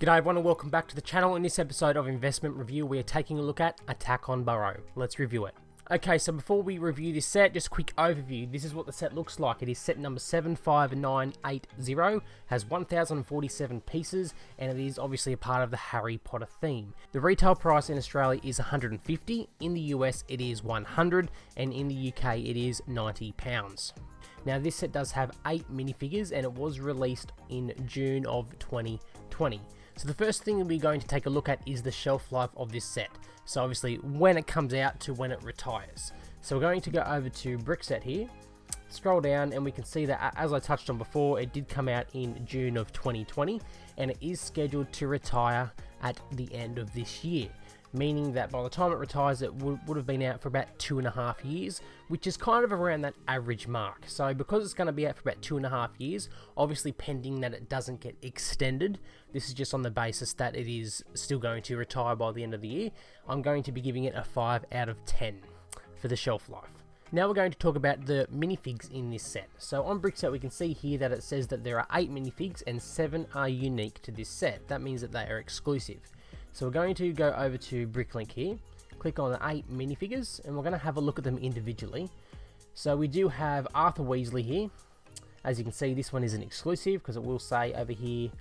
G'day everyone and welcome back to the channel. In this episode of Investment Review, we are taking a look at Attack on Burrow. Let's review it. Okay, so before we review this set, just a quick overview. This is what the set looks like. It is set number 75980, has 1047 pieces, and it is obviously a part of the Harry Potter theme. The retail price in Australia is $150, in the US it is $100, and in the UK it is £90. Now this set does have 8 minifigures and it was released in June of 2020. So the first thing we're going to take a look at is the shelf life of this set. So obviously when it comes out to when it retires. So we're going to go over to Brickset here, scroll down, and we can see that, as I touched on before, it did come out in June of 2020 and it is scheduled to retire at the end of this year. Meaning that by the time it retires, it would have been out for about 2.5 years, which is kind of around that average mark. So because it's going to be out for about 2.5 years, obviously pending that it doesn't get extended, this is just on the basis that it is still going to retire by the end of the year, I'm going to be giving it a 5 out of 10 for the shelf life. Now we're going to talk about the minifigs in this set. So on Brickset we can see here that it says that there are 8 minifigs and 7 are unique to this set. That means that they are exclusive. So we're going to go over to Bricklink here, click on the 8 minifigures, and we're going to have a look at them individually. So we do have Arthur Weasley here. As you can see, this one is an exclusive because it will say over here,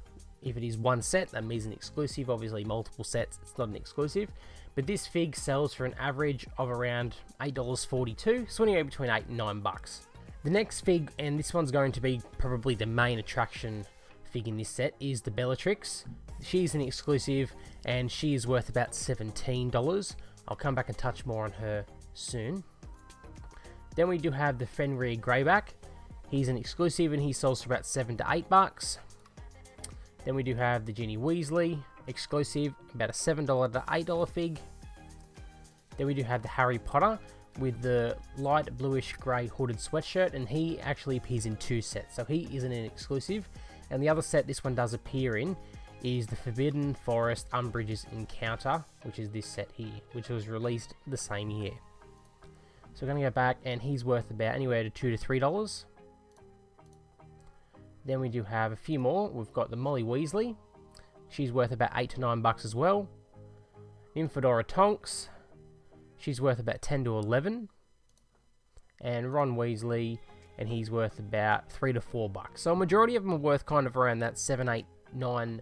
if it is one set, that means an exclusive. Obviously multiple sets, it's not an exclusive. But this fig sells for an average of around $8.42, so anywhere between $8 and $9. The next fig, and this one's going to be probably the main attraction fig in this set, is the Bellatrix. She's an exclusive and she is worth about $17. I'll come back and touch more on her soon. Then we do have the Fenrir Greyback. He's an exclusive and he sells for about $7 to $8. Then we do have the Ginny Weasley exclusive, about a $7 to $8 fig. Then we do have the Harry Potter with the light bluish grey hooded sweatshirt, and he actually appears in 2 sets, so he isn't an exclusive. And the other set this one does appear in is the Forbidden Forest Umbridge's Encounter, which is this set here, which was released the same year. So we're going to go back, and he's worth about anywhere to $2 to $3. Then we do have a few more. We've got the Molly Weasley. She's worth about $8 to $9 as well. Nymphadora Tonks. She's worth about $10 to $11. And Ron Weasley, and he's worth about $3 to $4. So a majority of them are worth kind of around that $7, $8, $9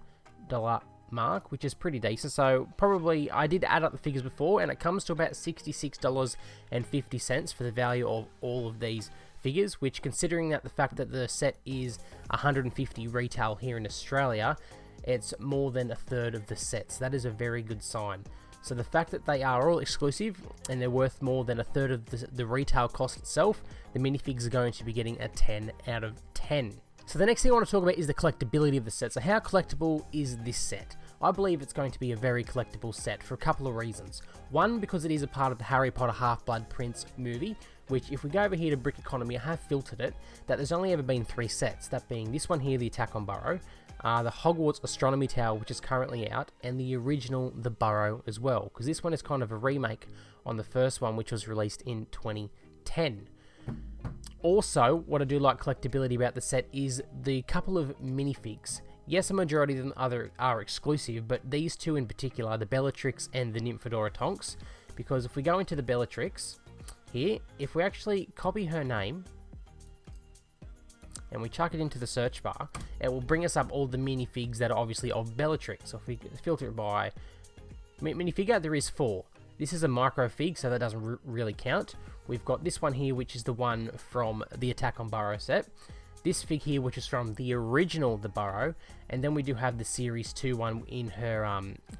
mark, which is pretty decent. So probably, I did add up the figures before, and it comes to about $66.50 for the value of all of these figures, which, considering that the fact that the set is $150 retail here in Australia, it's more than a third of the sets. That is a very good sign. So the fact that they are all exclusive and they're worth more than a third of the retail cost itself, the minifigs are going to be getting a 10 out of 10. So the next thing I want to talk about is the collectability of the set. So how collectible is this set? I believe it's going to be a very collectible set for a couple of reasons. One, because it is a part of the Harry Potter Half-Blood Prince movie, which, if we go over here to Brick Economy, I have filtered it, that there's only ever been 3 sets, that being this one here, the Attack on Burrow, the Hogwarts Astronomy Tower, which is currently out, and the original The Burrow as well, because this one is kind of a remake on the first one, which was released in 2010. Also, what I do like collectability about the set is the couple of minifigs. Yes, a majority of them are exclusive, but these 2 in particular, the Bellatrix and the Nymphadora Tonks, because if we go into the Bellatrix here, if we actually copy her name and we chuck it into the search bar, it will bring us up all the minifigs that are obviously of Bellatrix. So if we filter it by minifigure, there is 4. This is a micro fig, so that doesn't really count. We've got this one here, which is the one from the Attack on Burrow set. This fig here, which is from the original The Burrow. And then we do have the Series 2 one in her,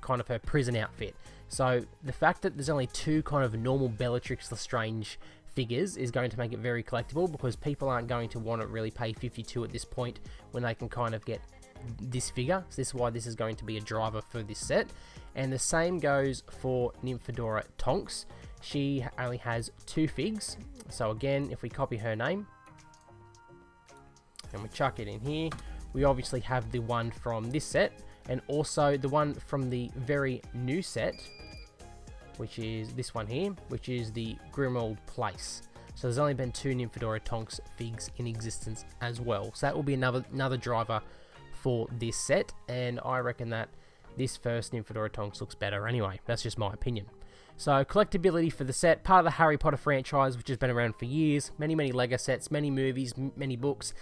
kind of her prison outfit. So the fact that there's only 2 kind of normal Bellatrix Lestrange figures is going to make it very collectible, because people aren't going to want to really pay $52 at this point when they can kind of get this figure. So this is why this is going to be a driver for this set. And the same goes for Nymphadora Tonks. She only has 2 figs. So again, if we copy her name and we chuck it in here, we obviously have the one from this set, and also the one from the very new set, which is this one here, which is the Grimmauld Place. So there's only been 2 Nymphadora Tonks figs in existence as well. So that will be another driver for this set, and I reckon that this first Nymphadora Tonks looks better anyway. That's just my opinion. So, collectability for the set, part of the Harry Potter franchise, which has been around for years. Many LEGO sets, many movies, many books,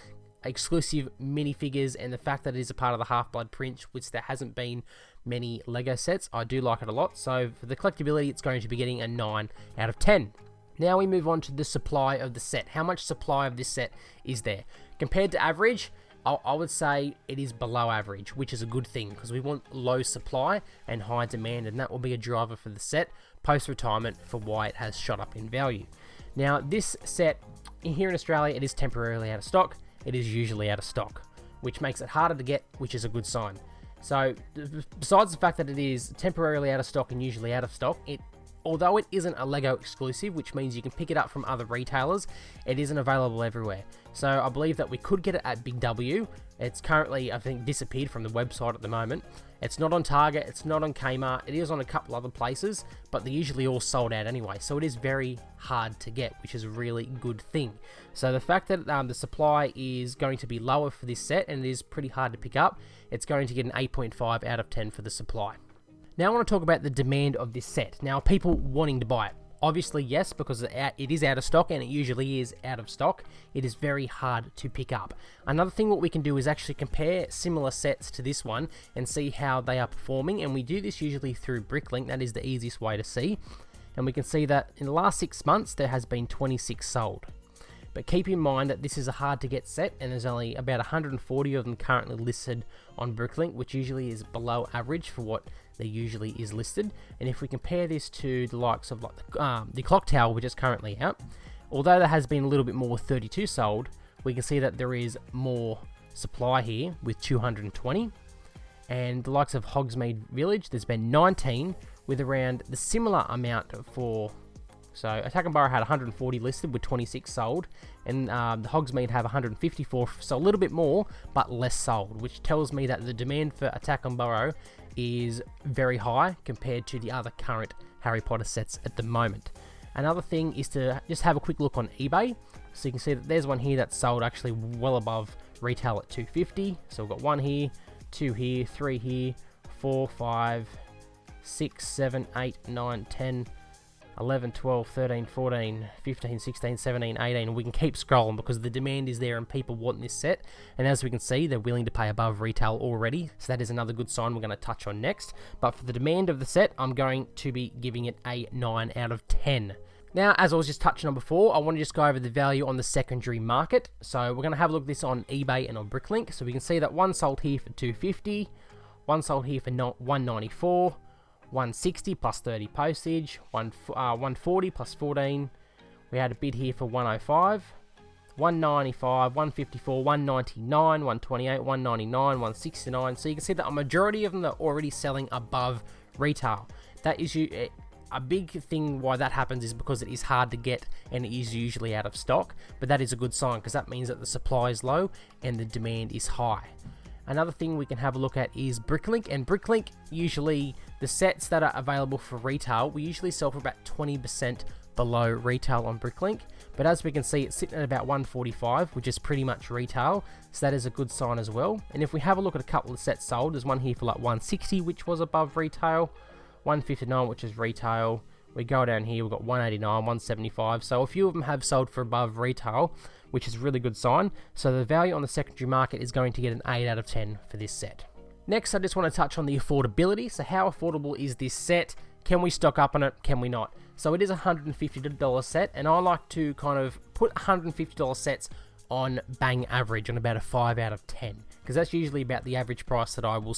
exclusive minifigures, and the fact that it is a part of the Half-Blood print, which there hasn't been many LEGO sets. I do like it a lot. So, for the collectability, it's going to be getting a 9 out of 10. Now we move on to the supply of the set. How much supply of this set is there? Compared to average, I would say it is below average, which is a good thing because we want low supply and high demand, and that will be a driver for the set post-retirement for why it has shot up in value. Now, this set here in Australia, it is temporarily out of stock. It is usually out of stock, which makes it harder to get, which is a good sign. So, besides the fact that it is temporarily out of stock and usually out of stock, although it isn't a LEGO exclusive, which means you can pick it up from other retailers, it isn't available everywhere. So I believe that we could get it at Big W. It's currently, I think, disappeared from the website at the moment. It's not on Target, it's not on Kmart, it is on a couple other places, but they're usually all sold out anyway. So it is very hard to get, which is a really good thing. So the fact that the supply is going to be lower for this set, and it is pretty hard to pick up, it's going to get an 8.5 out of 10 for the supply. Now I want to talk about the demand of this set. Now, people wanting to buy it. Obviously, yes, because it is out of stock, and it usually is out of stock. It is very hard to pick up. Another thing what we can do is actually compare similar sets to this one and see how they are performing, and we do this usually through Bricklink. That is the easiest way to see. And we can see that in the last 6 months, there has been 26 sold. But keep in mind that this is a hard to get set, and there's only about 140 of them currently listed on Bricklink, which usually is below average for what there usually is listed. And if we compare this to the likes of like the clock tower, which is currently out, although there has been a little bit more with 32 sold, we can see that there is more supply here with 220. And the likes of Hogsmeade Village, there's been 19 with around the similar amount for. So Attack and Burrow had 140 listed with 26 sold, and the Hogsmeade have 154, so a little bit more, but less sold, which tells me that the demand for Attack and Burrow is very high compared to the other current Harry Potter sets at the moment. Another thing is to just have a quick look on eBay. So you can see that there's one here that's sold actually well above retail at 250. So we've got 1 here, 2 here, 3 here, 4, 5, 6, 7, 8, 9, 10, 11, 12, 13, 14, 15, 16, 17, 18, and we can keep scrolling because the demand is there and people want this set, and as we can see, they're willing to pay above retail already, so that is another good sign we're going to touch on next. But for the demand of the set, I'm going to be giving it a 9 out of 10. Now, as I was just touching on before, I want to just go over the value on the secondary market. So we're going to have a look at this on eBay and on Bricklink. So we can see that one sold here for $250, one sold here for $194, 160 plus 30 postage, 140 plus 14. We had a bid here for 105, 195, 154, 199, 128, 199, 169. So you can see that a majority of them are already selling above retail. That is a big thing why that happens is because it is hard to get and it is usually out of stock, but that is a good sign because that means that the supply is low and the demand is high. Another thing we can have a look at is Bricklink, and Bricklink, usually the sets that are available for retail, we usually sell for about 20% below retail on Bricklink, but as we can see, it's sitting at about 145, which is pretty much retail, so that is a good sign as well. And if we have a look at a couple of sets sold, there's one here for like 160, which was above retail, 159, which is retail. We go down here, we've got 189, 175, so a few of them have sold for above retail, which is a really good sign. So the value on the secondary market is going to get an 8 out of 10 for this set. Next, I just want to touch on the affordability. So how affordable is this set? Can we stock up on it? Can we not? So it is a $150 set, and I like to kind of put $150 sets on bang average, on about a 5 out of 10, because that's usually about the average price that I will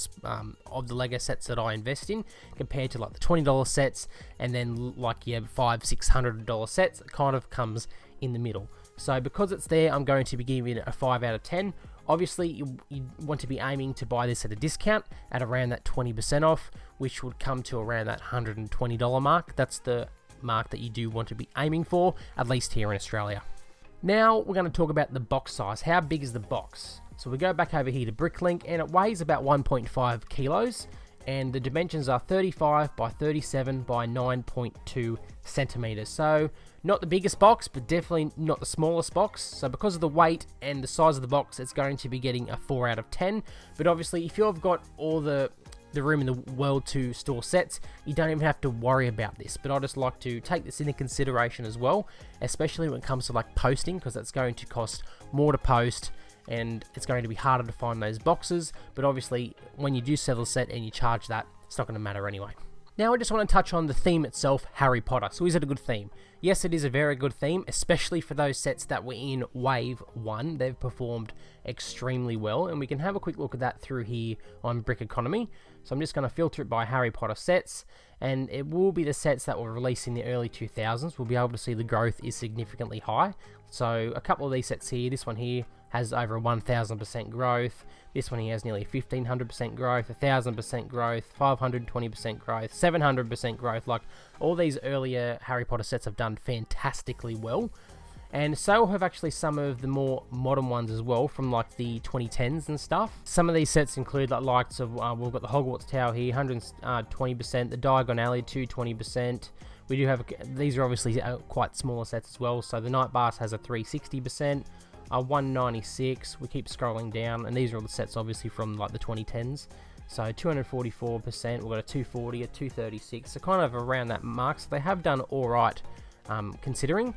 of the LEGO sets that I invest in, compared to like the $20 sets, and then like $500-$600 sets. It kind of comes in the middle. So because it's there, I'm going to be giving it a 5 out of 10. Obviously, you want to be aiming to buy this at a discount at around that 20% off, which would come to around that $120 mark. That's the mark that you do want to be aiming for, at least here in Australia. Now we're going to talk about the box size. How big is the box? So we go back over here to Bricklink, and it weighs about 1.5 kilos, and the dimensions are 35 by 37 by 9.2 centimeters. So not the biggest box, but definitely not the smallest box. So because of the weight and the size of the box, it's going to be getting a 4 out of 10. But obviously, if you've got all the the room in the world to store sets, you don't even have to worry about this. But I just like to take this into consideration as well, especially when it comes to like posting, because that's going to cost more to post and it's going to be harder to find those boxes. But obviously when you do sell a set and you charge that, it's not going to matter anyway. Now I just want to touch on the theme itself, Harry Potter. So is it a good theme? Yes, it is a very good theme, especially for those sets that were in Wave 1. They've performed extremely well, and we can have a quick look at that through here on Brick Economy. So I'm just going to filter it by Harry Potter sets, and it will be the sets that were released in the early 2000s. We'll be able to see the growth is significantly high. So a couple of these sets here, this one here has over 1,000% growth. This one here has nearly 1,500% growth, 1,000% growth, 520% growth, 700% growth. Like, all these earlier Harry Potter sets have done fantastically well. And so have actually some of the more modern ones as well, from like the 2010s and stuff. Some of these sets include like likes of, we've got the Hogwarts Tower here, 120%, the Diagon Alley, 220%. We do have, these are obviously quite smaller sets as well. So the Night Bars has a 360%. 196, we keep scrolling down, and these are all the sets obviously from like the 2010s. So 244%, we've got a 240, a 236, so kind of around that mark. So they have done alright considering.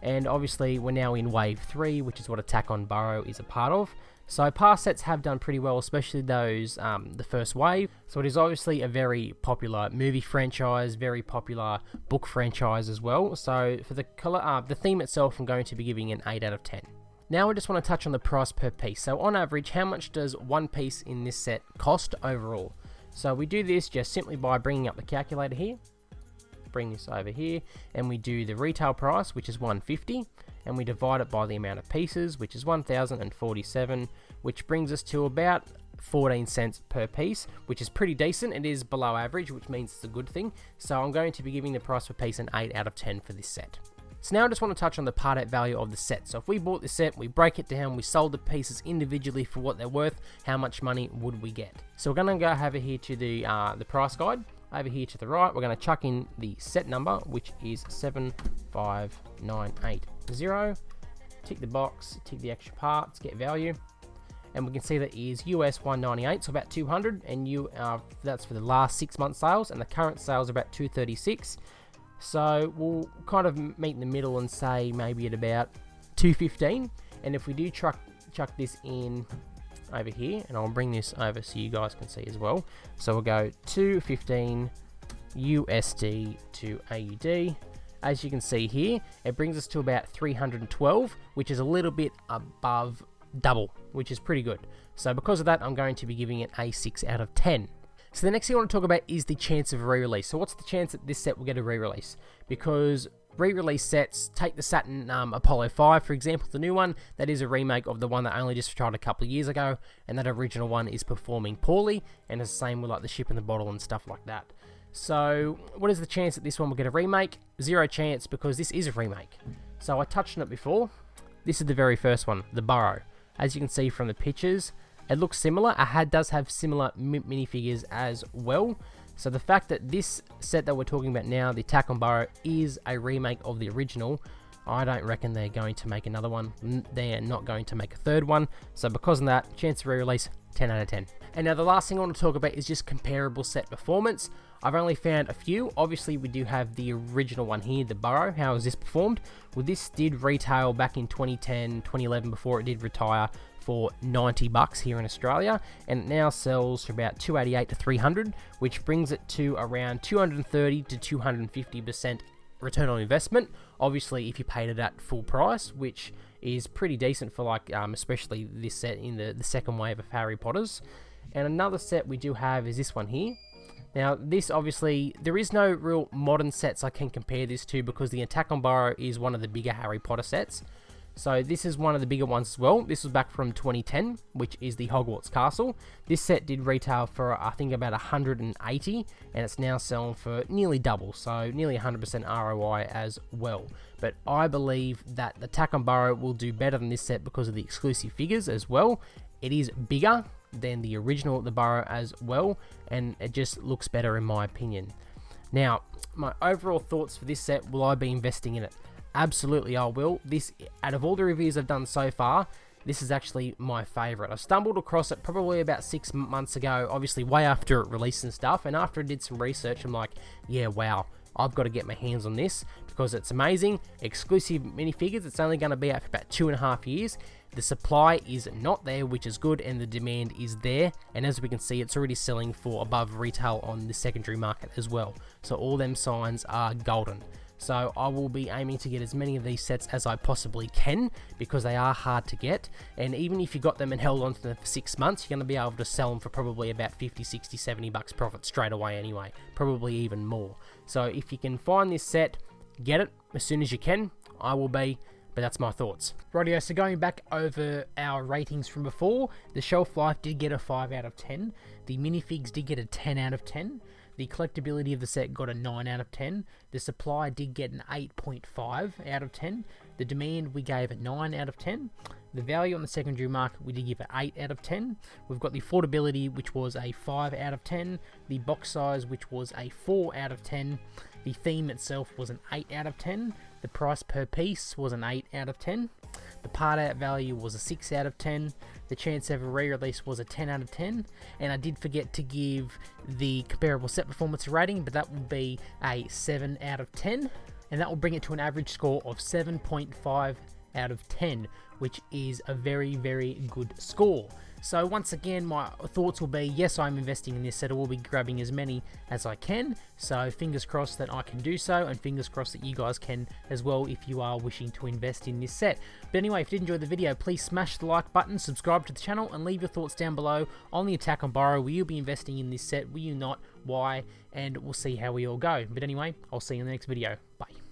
And obviously we're now in Wave 3, which is what Attack on Burrow is a part of. So past sets have done pretty well, especially those, the first wave. So it is obviously a very popular movie franchise, very popular book franchise as well. So for the theme itself, I'm going to be giving an 8 out of 10. Now I just want to touch on the price per piece. So on average, how much does one piece in this set cost overall? So we do this just simply by bringing up the calculator here, bring this over here, and we do the retail price, which is $150, and we divide it by the amount of pieces, which is 1,047, which brings us to about 14 cents per piece, which is pretty decent. It is below average, which means it's a good thing. So I'm going to be giving the price per piece an 8 out of 10 for this set. So now I just want to touch on the part out value of the set. So if we bought this set, we break it down, we sold the pieces individually for what they're worth, how much money would we get? So we're going to go over here to the price guide. Over here to the right, we're going to chuck in the set number, which is 75980. Tick the box, tick the extra parts, get value. And we can see that is US 198, so about 200, and that's for the last 6 months sales, and the current sales are about 236. So we'll kind of meet in the middle and say maybe at about 215. And if we do chuck this in over here, and I'll bring this over so you guys can see as well. So we'll go 215 USD to AUD. As you can see here, it brings us to about 312, which is a little bit above double, which is pretty good. So because of that, I'm going to be giving it a 6 out of 10. So the next thing I want to talk about is the chance of a re-release. So what's the chance that this set will get a re-release? Because re-release sets, take the Saturn Apollo 5 for example, the new one, that is a remake of the one that only just tried a couple of years ago, and that original one is performing poorly, and it's the same with like the ship in the bottle and stuff like that. So what is the chance that this one will get a remake? Zero chance, because this is a remake. So I touched on it before. This is the very first one, the Burrow. As you can see from the pictures, it looks similar. It does have similar minifigures as well. So the fact that this set that we're talking about now, the Attack on Burrow, is a remake of the original, I don't reckon they're going to make another one. They're not going to make a third one. So because of that, chance of re-release, 10 out of 10. And now the last thing I want to talk about is just comparable set performance. I've only found a few. Obviously, we do have the original one here, the Burrow. How has this performed? Well, this did retail back in 2010, 2011, before it did retire, for $90 here in Australia, and it now sells for about $288 to $300, which brings it to around 230 to 250% return on investment. Obviously, if you paid it at full price, which is pretty decent for like, especially this set in the second wave of Harry Potters. And another set we do have is this one here. Now, this obviously, there is no real modern sets I can compare this to, because the Attack on Burrow is one of the bigger Harry Potter sets. So this is one of the bigger ones as well. This was back from 2010, which is the Hogwarts Castle. This set did retail for, I think, about 180, and it's now selling for nearly double, so nearly 100% ROI as well. But I believe that the Attack on Burrow will do better than this set because of the exclusive figures as well. It is bigger than the original, the Burrow, as well, and it just looks better in my opinion. Now, my overall thoughts for this set, will I be investing in it? Absolutely I will. This, out of all the reviews I've done so far, this is actually my favorite. I stumbled across it probably about 6 months ago, obviously way after it released and stuff, and after I did some research, I'm like, yeah, wow, I've got to get my hands on this because it's amazing. Exclusive minifigures, it's only going to be out for about 2.5 years. The supply is not there, which is good, and the demand is there. And as we can see, it's already selling for above retail on the secondary market as well. So all them signs are golden. So I will be aiming to get as many of these sets as I possibly can because they are hard to get. And even if you got them and held on to them for 6 months, you're going to be able to sell them for probably about 50, 60, 70 bucks profit straight away anyway. Probably even more. So if you can find this set, get it as soon as you can. I will be. But that's my thoughts. Rightio, so going back over our ratings from before, the shelf life did get a 5 out of 10. The minifigs did get a 10 out of 10. The collectability of the set got a 9 out of 10. The supply did get an 8.5 out of 10. The demand we gave a 9 out of 10. The value on the secondary market we did give an 8 out of 10. We've got the affordability, which was a 5 out of 10. The box size, which was a 4 out of 10. The theme itself was an 8 out of 10. The price per piece was an 8 out of 10. The part out value was a 6 out of 10. The chance of a re-release was a 10 out of 10. And I did forget to give the comparable set performance rating, but that would be a 7 out of 10. And that will bring it to an average score of 7.5 out of 10, which is a very, very good score. So once again, my thoughts will be, yes, I'm investing in this set. I will be grabbing as many as I can. So fingers crossed that I can do so, and fingers crossed that you guys can as well if you are wishing to invest in this set. But anyway, if you did enjoy the video, please smash the like button, subscribe to the channel, and leave your thoughts down below on the attack on Burrow. Will you be investing in this set? Will you not? Why? And we'll see how we all go. But anyway, I'll see you in the next video. Bye.